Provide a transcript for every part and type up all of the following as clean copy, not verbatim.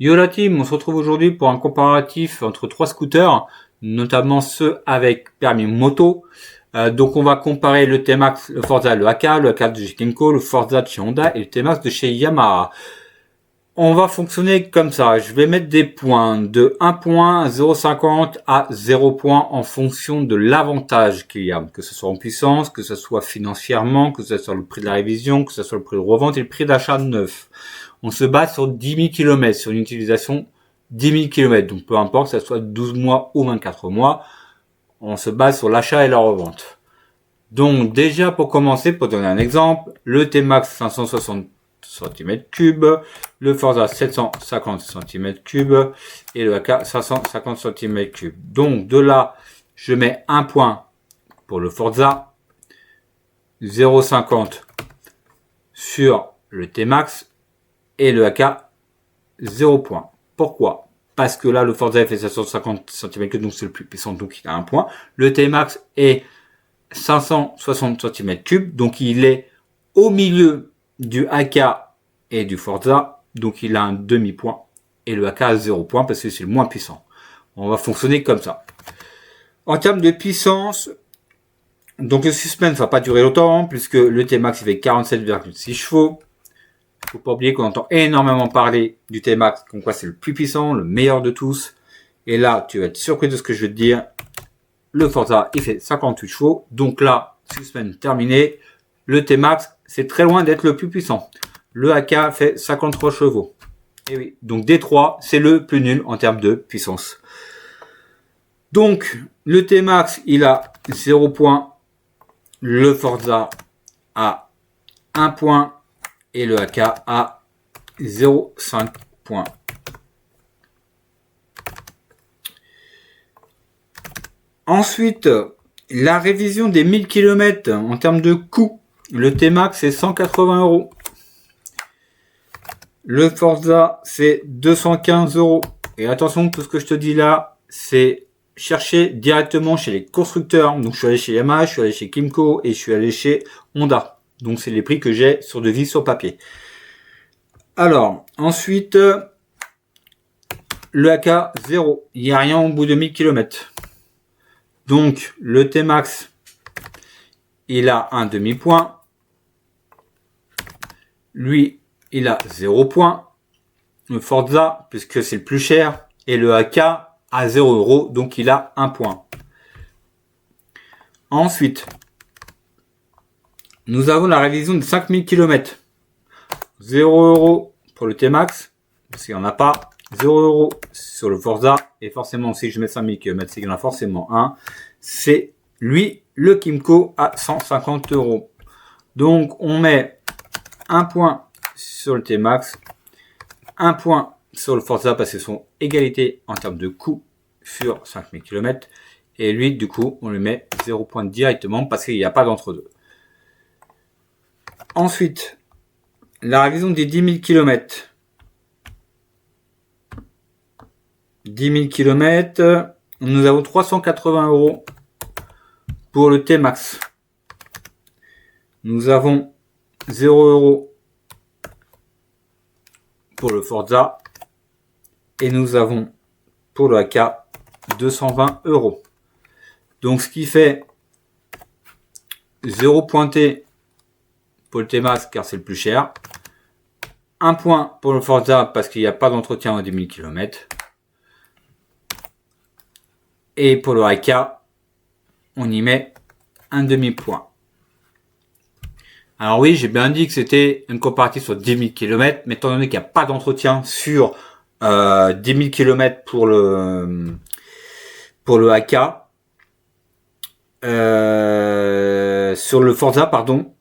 Yo la team, on se retrouve aujourd'hui pour un comparatif entre trois scooters, notamment ceux avec permis moto. Donc on va comparer le T-Max, le Forza, le AK de chez Kenko, le Forza de chez Honda et le T-Max de chez Yamaha. On va fonctionner comme ça. Je vais mettre des points de 1 point, 0,50 à 0 points en fonction de l'avantage qu'il y a. Que ce soit en puissance, que ce soit financièrement, que ce soit le prix de la révision, que ce soit le prix de revente et le prix d'achat neuf. On se base sur 10 000 km, sur une utilisation 10 000 km. Donc peu importe que ce soit 12 mois ou 24 mois. On se base sur l'achat et la revente. Donc déjà pour commencer, pour donner un exemple, le T-Max 560 cm3, le Forza 750 cm3 et le AK 550 cm3. Donc de là, je mets un point pour le Forza, 0,50 sur le T-Max et le AK 0 point. Pourquoi? Parce que là, le Forza fait 750 cm3, donc c'est le plus puissant, donc il a un point. Le T-Max est 560 cm3, donc il est au milieu du AK et du Forza, donc il a un demi-point. Et le AK a 0 point parce que c'est le moins puissant. On va fonctionner comme ça. En termes de puissance, donc le suspense ne va pas durer longtemps, puisque le T-Max fait 47,6 chevaux. Faut pas oublier qu'on entend énormément parler du T-Max, comme quoi c'est le plus puissant, le meilleur de tous. Et là, tu vas être surpris de ce que je vais te dire. Le Forza, il fait 58 chevaux. Donc là, suspense terminé. Le T-Max, c'est très loin d'être le plus puissant. Le AK fait 53 chevaux. Et oui, donc D3, c'est le plus nul en termes de puissance. Donc, le T-Max, il a 0 point. Le Forza a 1 point. Et le AK a 0,5 points. Ensuite, la révision des 1000 km en termes de coût. Le T-Max, c'est 180 €. Le Forza, c'est 215 €. Et attention, tout ce que je te dis là, c'est chercher directement chez les constructeurs. Donc, je suis allé chez Yamaha, je suis allé chez Kymco et je suis allé chez Honda. Donc, c'est les prix que j'ai sur devis sur papier. Alors, ensuite, le AK 0. Il n'y a rien au bout de 1000 km. Donc, le T-Max, il a un demi-point. Lui, il a 0 point. Le Forza, puisque c'est le plus cher. Et le AK a 0 €, donc il a 1 point. Ensuite, nous avons la révision de 5000 km. 0 € pour le T-Max, parce qu'il n'y en a pas. 0 € sur le Forza. Et forcément, si je mets 5000 km, c'est qu'il y en a forcément un. C'est lui, le Kymco, à 150 €. Donc, on met un point sur le T-Max, un point sur le Forza parce qu'ils sont égalité en termes de coût sur 5000 km. Et lui, du coup, on lui met 0 point directement parce qu'il n'y a pas d'entre-deux. Ensuite, la révision des 10 000 km. 10 000 km, nous avons 380 € pour le T-Max. Nous avons 0 € pour le Forza. Et nous avons pour le AK 220 €. Donc ce qui fait 0 pointé pour le T-Max car c'est le plus cher. 1 point pour le Forza parce qu'il n'y a pas d'entretien à 10 000 km. Et pour le AK, on y met un demi-point. Alors oui, j'ai bien dit que c'était une comparative sur 10 000 km, mais étant donné qu'il n'y a pas d'entretien sur 10 000 km pour le AK, sur le Forza, pardon.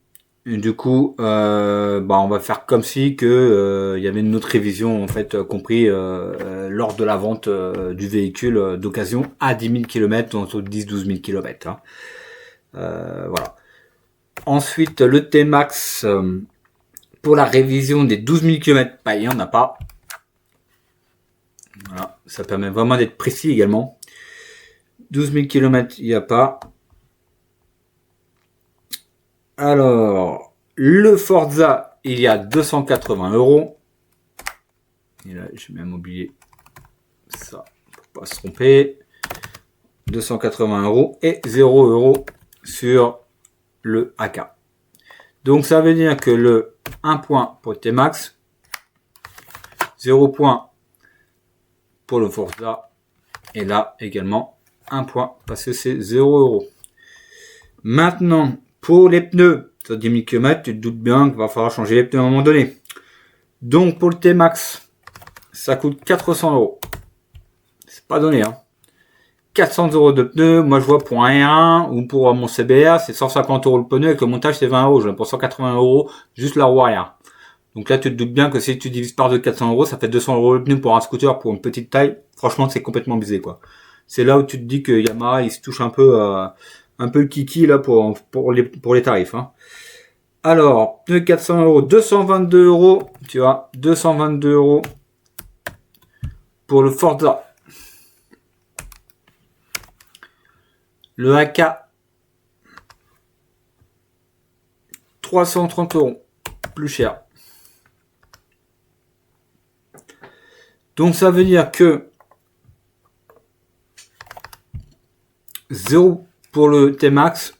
Du coup, on va faire comme si que il y avait une autre révision en fait compris lors de la vente du véhicule d'occasion à 10 000 km, entre 10-12 000 km. Hein. Voilà. Ensuite, le T-Max pour la révision des 12 000 km, il n'y en a pas. Voilà, ça permet vraiment d'être précis également. 12 000 km, il n'y a pas. Alors, le Forza, il y a 280 €. Et là, j'ai même oublié ça pour pas se tromper. 280 € et 0 € sur le AK. Donc ça veut dire que le 1 point pour le T-Max, 0 point pour le Forza, et là également 1 point parce que c'est 0 €. Maintenant, pour les pneus, sur 10 000 km, tu te doutes bien qu'il va falloir changer les pneus à un moment donné. Donc pour le T-Max, ça coûte 400 €. C'est pas donné, hein. 400 € de pneus, moi je vois pour un R1 ou pour mon CBR, c'est 150 € le pneu, avec le montage c'est 20 €, je l'ai pour 180 € juste la roue arrière. Donc là tu te doutes bien que si tu divises par 2 400 €, ça fait 200 € le pneu pour un scooter pour une petite taille. Franchement c'est complètement biaisé quoi. C'est là où tu te dis que Yamaha il se touche un peu le kiki là pour les tarifs. Hein. Alors, pneu 400 €, 222 €, tu vois, 222 € pour le Forza. Le AK, 330 €, plus cher. Donc ça veut dire que 0 pour le T-Max,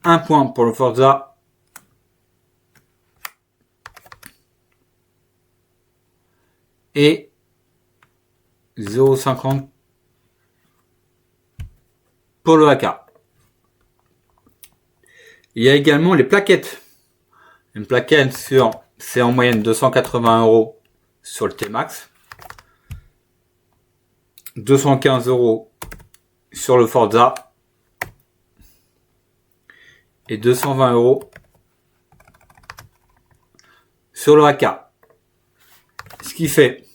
1 point pour le Forza, et 0,50 pour le AK. Il y a également les plaquettes. Une plaquette c'est en moyenne 280 € sur le T-Max, 215 € sur le Forza et 220 € sur le AK. Ce qui fait,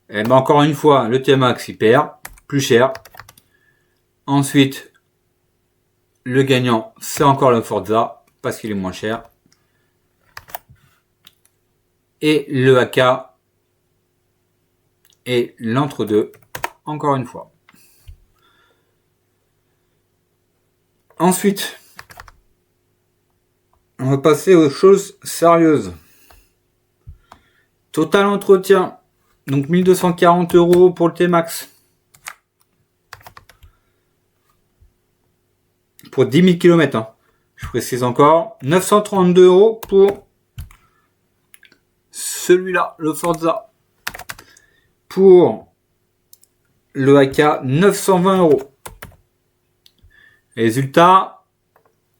eh ben encore une fois, le T-Max il perd, plus cher. Ensuite, le gagnant, c'est encore le Forza, parce qu'il est moins cher. Et le AK et l'entre-deux, encore une fois. Ensuite, on va passer aux choses sérieuses. Total entretien, donc 1240 € pour le T-Max. Pour 10 000 km, hein. Je précise encore, 932 € pour celui-là, le Forza. Pour le AK, 920 €. Résultat,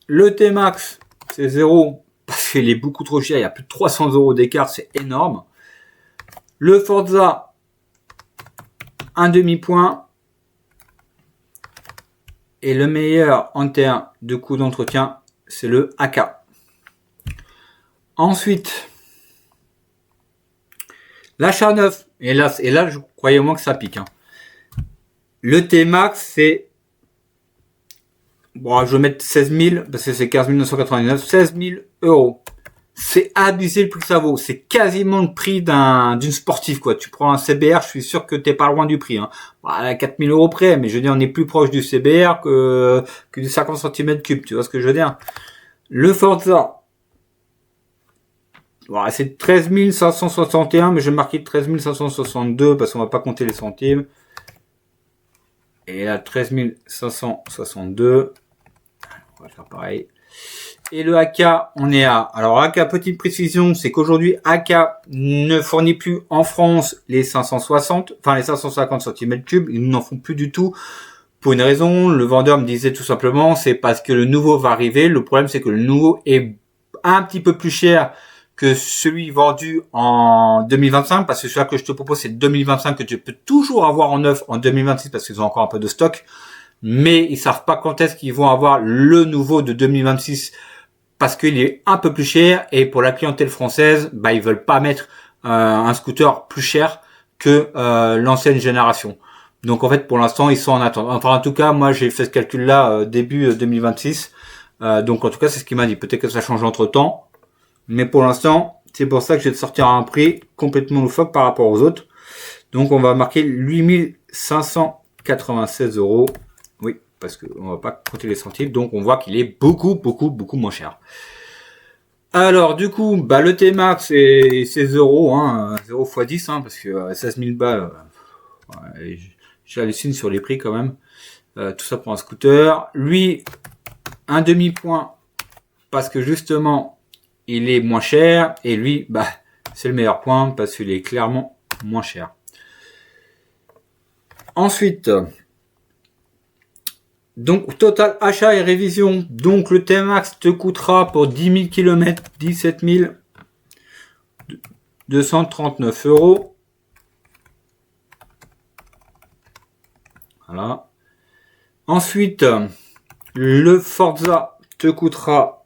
le T-Max, c'est 0, parce qu'il est beaucoup trop cher, il y a plus de 300 € d'écart, c'est énorme. Le Forza, un demi-point. Et le meilleur en termes de coût d'entretien, c'est le AK. Ensuite, l'achat neuf. Et là, croyez-moi que ça pique. Hein. Le T-Max, c'est... Bon, je vais mettre 16 000, parce que c'est 15 999. 16 000 €. C'est abusé le prix que ça vaut. C'est quasiment le prix d'une sportive, quoi. Tu prends un CBR, je suis sûr que t'es pas loin du prix, hein. À 4 000 € près, mais je veux dire, on est plus proche du CBR que du 50 cm3. Tu vois ce que je veux dire? Le Forza. Voilà, c'est 13 561, mais je vais marquer 13 562 parce qu'on va pas compter les centimes. Et là, 13 562. On va faire pareil. Et le AK, on est à... Alors, AK, petite précision, c'est qu'aujourd'hui, AK ne fournit plus en France les 560, enfin les 550 cm3. Ils n'en font plus du tout. Pour une raison, le vendeur me disait tout simplement, c'est parce que le nouveau va arriver. Le problème, c'est que le nouveau est un petit peu plus cher que celui vendu en 2025, parce que celui-là que je te propose, c'est 2025, que tu peux toujours avoir en neuf en 2026, parce qu'ils ont encore un peu de stock. Mais ils savent pas quand est-ce qu'ils vont avoir le nouveau de 2026, parce qu'il est un peu plus cher, et pour la clientèle française, bah ils veulent pas mettre un scooter plus cher que l'ancienne génération. Donc en fait pour l'instant ils sont en attente. Enfin en tout cas moi j'ai fait ce calcul là début 2026. Donc en tout cas c'est ce qu'il m'a dit. Peut-être que ça change entre temps, mais pour l'instant c'est pour ça que je vais te sortir un prix complètement loufoque par rapport aux autres. Donc on va marquer 8 596 €. Oui, parce qu'on va pas compter les centimes, donc on voit qu'il est beaucoup moins cher. Alors, du coup, bah, le T-Max, c'est 0, hein, 0 x 10, hein, parce que 16 000 balles, ouais, j'hallucine sur les prix quand même. Tout ça pour un scooter. Lui, un demi-point, parce que justement, il est moins cher, et lui, bah, c'est le meilleur point, parce qu'il est clairement moins cher. Ensuite, donc, total achat et révision. Donc, le T-Max te coûtera pour 10 000 km 17 239 €. Voilà. Ensuite, le Forza te coûtera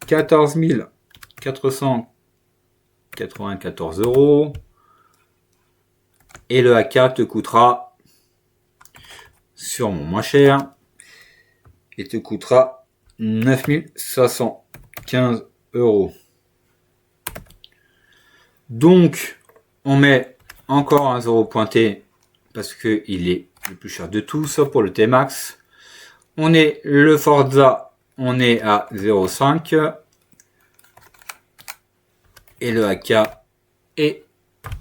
14 494 €. Et le AK te coûtera sûrement moins cher. Et te coûtera 9 515 €. Donc, on met encore un 0 pointé parce que il est le plus cher de tout, sauf pour le T-Max. On est le Forza, on est à 0,5. Et le AK est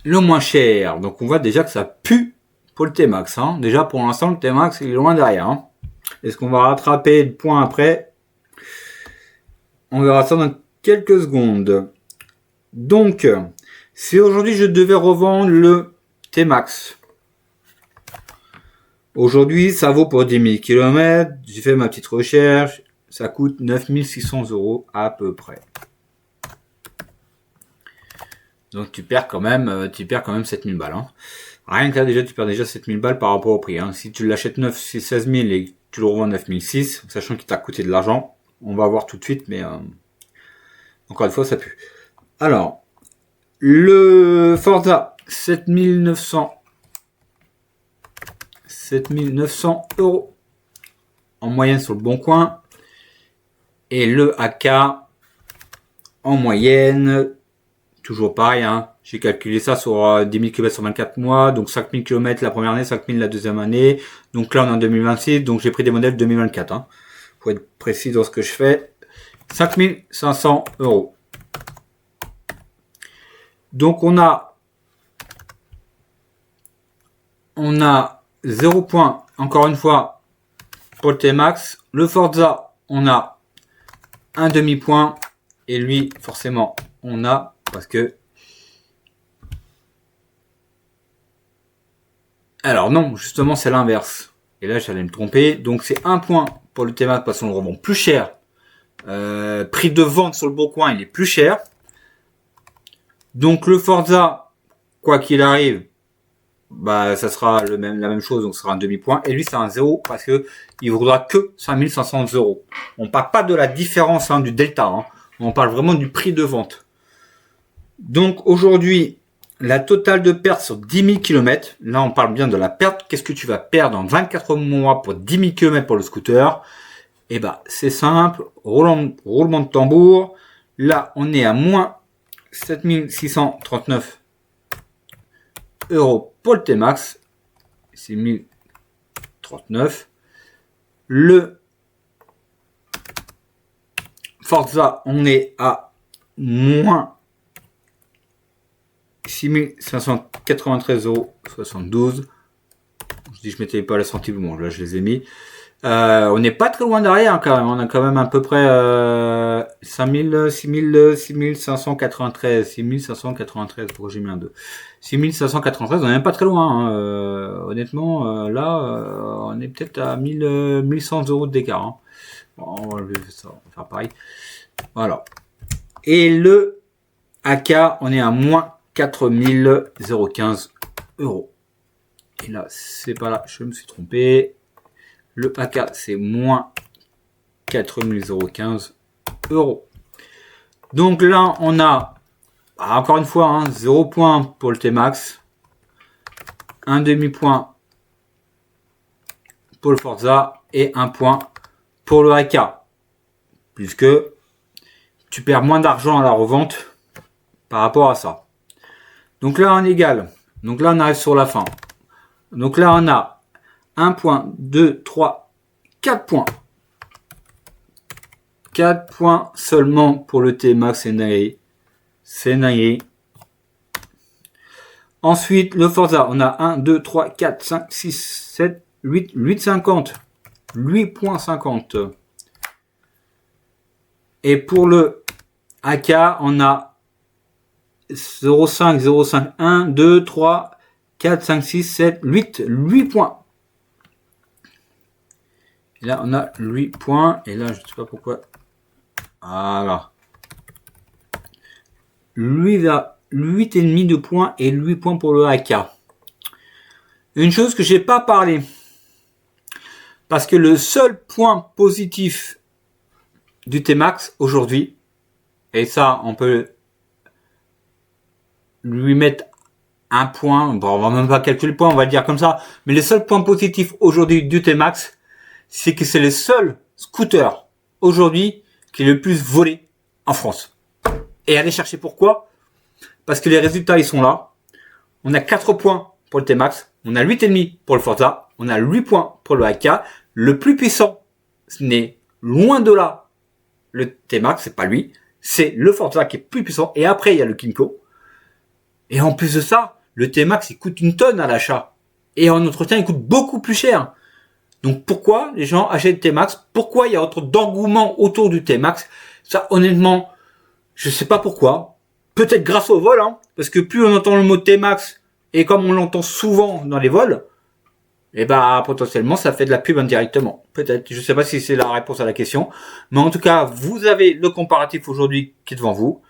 le moins cher. Donc on voit déjà que ça pue pour le T-Max. Hein. Déjà pour l'instant, le T-Max il est loin derrière. Hein. Est-ce qu'on va rattraper le point après? On verra ça dans quelques secondes. Donc, si aujourd'hui je devais revendre le T-Max, aujourd'hui ça vaut pour 10 000 km, j'ai fait ma petite recherche, ça coûte 9 600 € à peu près. Donc tu perds quand même 7000 balles. Hein. Rien que là déjà tu perds déjà 7000 balles par rapport au prix. Hein. Si tu l'achètes 16 000 et que tu le revends 9006, sachant qu'il t'a coûté de l'argent, on va voir tout de suite, mais encore une fois ça pue. Alors, le Forza 7900 € en moyenne sur le bon coin. Et le AK en moyenne, toujours pareil, hein. J'ai calculé ça sur 10 000 km sur 24 mois, donc 5 000 km la première année, 5 000 la deuxième année. Donc là, on est en 2026, donc j'ai pris des modèles 2024. Hein. Faut être précis dans ce que je fais. 5 500 €. Donc on a 0 points, encore une fois, pour le T-Max. Le Forza, on a un demi-point. Et lui, forcément, on a, parce que... Alors non, justement, c'est l'inverse. Et là, j'allais me tromper. Donc c'est un point pour le T-Max parce qu'on le revend plus cher. Prix de vente sur le bon coin, il est plus cher. Donc le Forza, quoi qu'il arrive, bah ça sera la même chose, donc ce sera un demi-point. Et lui, c'est un 0 parce que il vaudra que 5 500 €. On parle pas de la différence hein, du delta. Hein. On parle vraiment du prix de vente. Donc aujourd'hui, la totale de perte sur 10 000 km, là on parle bien de la perte, qu'est-ce que tu vas perdre en 24 mois pour 10 000 km pour le scooter? Eh bah c'est simple, roulement de tambour, là on est à moins 7 639 € pour le T-Max, c'est 1039. Le Forza, on est à moins 6 593,72 €. Je dis je mettais pas la centime, bon là je les ai mis. On n'est pas très loin derrière quand même. On a quand même à peu près 6593. Pourquoi j'ai mis un 2 6593, on n'est même pas très loin. Hein. Honnêtement, là, on est peut-être à 1100 € d'écart. Hein. Bon, on va enlever ça, on va faire pareil. Voilà. Et le AK, on est à moins 4015 €. Et là, c'est pas là, je me suis trompé. Le AK, c'est moins 4015 €. Donc là, on a, encore une fois, hein, 0 point pour le T-Max, un demi-point pour le Forza et 1 point pour le AK. Puisque tu perds moins d'argent à la revente par rapport à ça. Donc là, on est égal. Donc là, on arrive sur la fin. Donc là, on a 1 point, 2, 3, 4 points 4 points seulement pour le T-Max, c'est naïf. C'est naïf. Ensuite, le Forza, on a 1, 2, 3, 4, 5, 6, 7, 8, 8,50. 8,50. Et pour le AK, on a 0,5, 0,5, 1, 2, 3, 4, 5, 6, 7, 8, 8 points. Et là, on a 8 points. Et là, je ne sais pas pourquoi. Voilà. 8,5 de points et 8 points pour le AK. Une chose que j'ai pas parlé. Parce que le seul point positif du T-Max aujourd'hui, et ça, on peut lui mettre un point. Bon, on va même pas calculer le point, on va le dire comme ça. Mais le seul point positif aujourd'hui du T-Max, c'est que c'est le seul scooter aujourd'hui qui est le plus volé en France. Et allez chercher pourquoi? Parce que les résultats, ils sont là. On a 4 points pour le T-Max. On a 8,5 pour le Forza. On a 8 points pour le AK. Le plus puissant, ce n'est loin de là le T-Max, c'est pas lui. C'est le Forza qui est plus puissant. Et après, il y a le Kymco. Et en plus de ça, le T-Max, il coûte une tonne à l'achat. Et en entretien, il coûte beaucoup plus cher. Donc pourquoi les gens achètent le T-Max? Pourquoi il y a autant d'engouement autour du T-Max? Ça, honnêtement, je sais pas pourquoi. Peut-être grâce au vol, hein, parce que plus on entend le mot T-Max, et comme on l'entend souvent dans les vols, et bah potentiellement ça fait de la pub indirectement. Peut-être, je sais pas si c'est la réponse à la question, mais en tout cas, vous avez le comparatif aujourd'hui qui est devant vous.